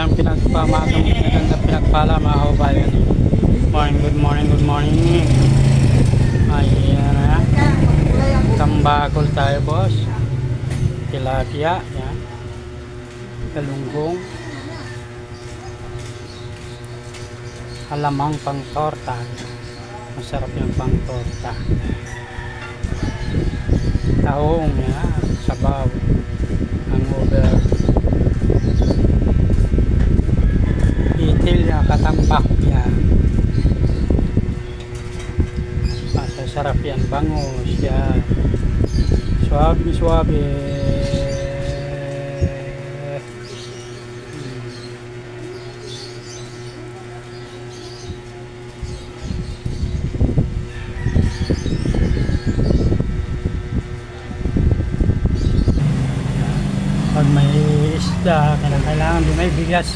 Magandang pinagpala mga kababayan. Good morning. Ayan na. Tambakol tayo, boss. Tilapia, yan. Galunggong. Alamang pang torta. Masarap yung pang torta. Tahong, yan. Sabaw. Ang over. Itil na katambak, yan. Masasarap yan. Bangus, yan. Suabe. Pag may isda, kailangan din may bigas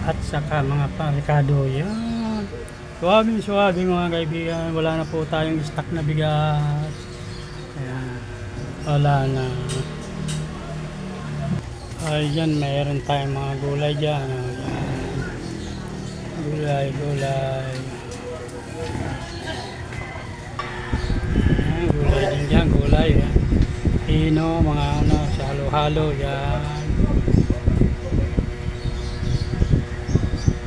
at saka mga palikado. Yan. Suabe mga kaibigan. Wala na po tayong stock na bigas. Ayan. Wala na. Ayan, mayroon tayong mga gulay dyan. Ayan. Gulay. Ayan, gulay din dyan, gulay. Pino, mga sa halo-halo, yan.